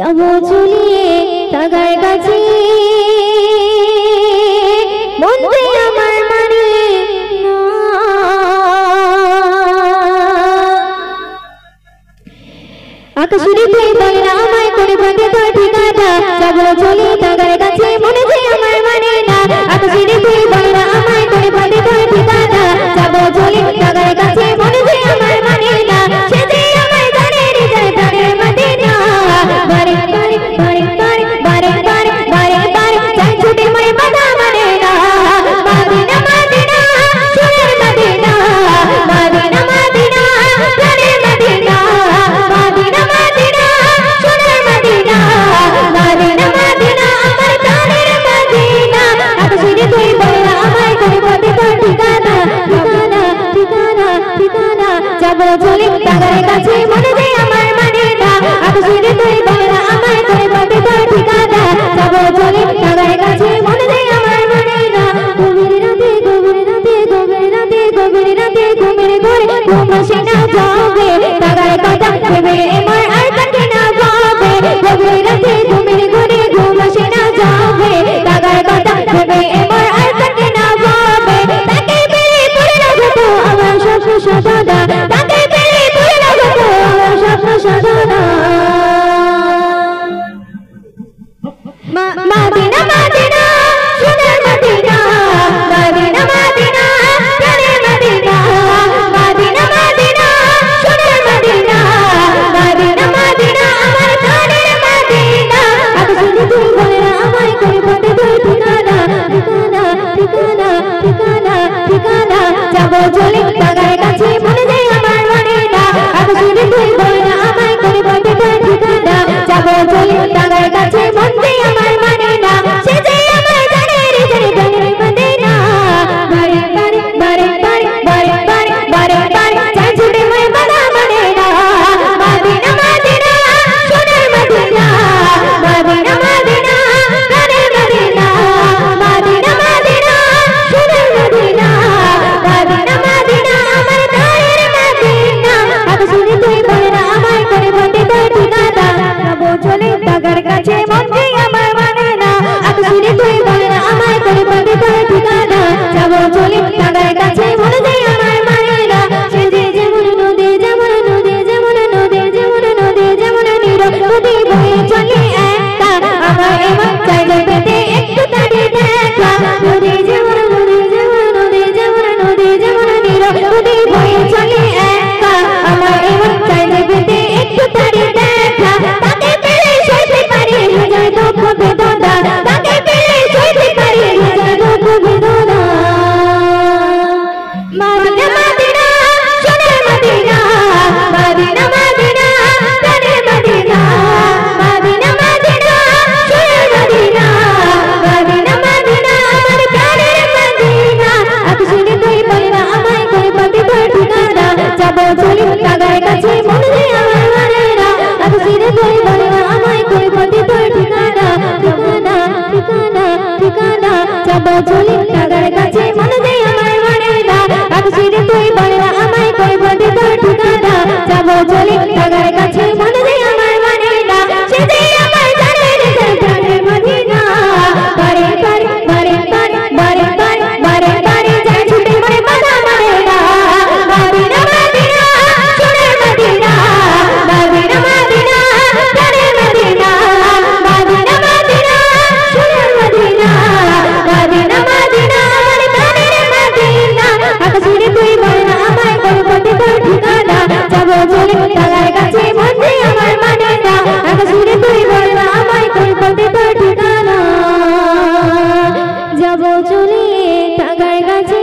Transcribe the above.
যাব চলিয়ে তাগার কাছে মন যে আমার মানে না আকাশের তুই বলে না আমায় করে বাঁধে তোর ঠিকানা যাব চলিয়ে তাগার কাছে মন যে আমার মানে না আকাশের তুই বলে না আমায় করে বাঁধে তোর ঠিকানা যাব চলিয়ে তাগার কাছে মন যে আমার মানে না সে যে আমায় জানে হৃদয় প্রাণের মদিনা বারে বারে বারে বারে বারে বারে বারে বারে চাই ছুটে মই বাধা মানে না মদিনা মদিনা সোনার মদিনা মদিনা মদিনা প্রাণের মদিনা মদিনা মদিনা সোনার মদিনা মদিনা মদিনা আমার প্রাণের মদিনা আকাশের তুই বলে না আমায় করে বাঁধে তোর ঠিকানা ঠিকানা ঠিকানা ঠিকানা যাব চলে তাগার কাছে মনে যে আমার মানে না আকাশের তুই বলে না আমায় করে বাঁধে তোর ঠিকানা যাব চলে তাগার কাছে মনে যে আমার মানে না গভীর রাতে গভীর রাতে গভীর রাতে গভীর রাতে ঘুমের ঘরে ঘুম আসে না যাবে তাগার কথা ভেবে আমার আর কাটে না ভাবে গভীর রাতে ঘুমের ঘরে ঘুম আসে না যাবে তাগার কথা ভেবে আমার আর কাটে না ভাবে তাকে পেলে পড়ে না যেত আমার স্বপ্ন সাধনা তাকে পেলে পড়ে না যেত আমার স্বপ্ন সাধনা মদিনা মদিনা সোনার মদিনা মদিনা মদিনা প্রাণের মদিনা মদিনা মদিনা সোনার মদিনা মদিনা মদিনা আমার প্রাণের মদিনা আকাশের তুই বলে না আমায় করে বাঁধে তোর ঠিকানা ঠিকানা ঠিকানা ঠিকানা ঠিকানা যাব চলে তাগার কাছে মনে যে আমার মানে না আকাশের তুই বলে না আমায় করে বাঁধে তোর ঠিকানা যাব চলে তাগার কাছে মন যে আমার মানে না সে যে আমায় জানে হৃদয় প্রাণের মদিনা বারে বারে বারে বারে বারে বারে বারে বারে চাই ছুটে মই বাধা মানে না মদিনা মদিনা সোনার মদিনা মদিনা মদিনা প্রাণের মদিনা মদিনা মদিনা সোনার মদিনা মদিনা মদিনা আমার প্রাণের মদিনা আকাশের তুই বলে না আমায় করে বাঁধে তোর ঠিকানা যাব চলে তাগার কাছে মন যে আমার মানে না আকাশের তুই বলে না আমায় করে বাঁধে তোর ঠিকানা যাব চলে তাগার কাছে মন যে আমার মানে না সে যে যেমন নদী যেমন নদী যেমন নদী যেমন নদী যেমন নীর নদী বয়ে চলে একটা আমার এমন চাইলে পেতে একটু তাড়ি দেখা নদী যেমন নদী যেমন নদী যেমন নদী যেমন নীর নদী বয়ে চলে একটা আমার এমন চাইলে পেতে একটু তাড়ি দেখা তাকে পেলে সইতে পারি হৃদয় দুঃখ বেদনা তাকে পেলে সইতে পারি হৃদয় দুঃখ বেদনা মদিনা মদিনা সোনার মদিনা মদিনা মদিনা প্রাণের মদিনা মদিনা মদিনা সোনার মদিনা মদিনা মদিনা আমার প্রাণের মদিনা আকাশের তুই বলে না আমায় করে বাঁধে তোর ঠিকানা যাব চলে তাগার কাছে মন যে আমার মানে না আকাশের তুই বলে না আমায় করে বাঁধে তোর ঠিকানা ঠিকানা ঠিকানা ঠিকানা যাব চলে তাগার কাছে মন যে আমার মানে না আকাশের তুই বলে না আমায় করে বাঁধে তোর ঠিকানা যাব চলে তাগার কাছে মন যে আমার মানে না সে যে আমায় জানে হৃদয় প্রাণের মদিনা বারে বারে বারে বারে বারে বারে বারে বারে যাই ছুটে মই বাধা মানে না মদিনা মদিনা সোনার মদিনা মদিনা মদিনা প্রাণের মদিনা মদিনা মদিনা সোনার মদিনা মদিনা মদিনা আমার প্রাণের মদিনা আকাশের তুই বলে না আমায় করে বাঁধে তোর ঠিকানা যাব চলে তাগার কাছে মন যে আমার মানে না আকাশের তুই বলে না আমায় করে বাঁধে তোর ঠিকানা যাব চলে তাগার কাছে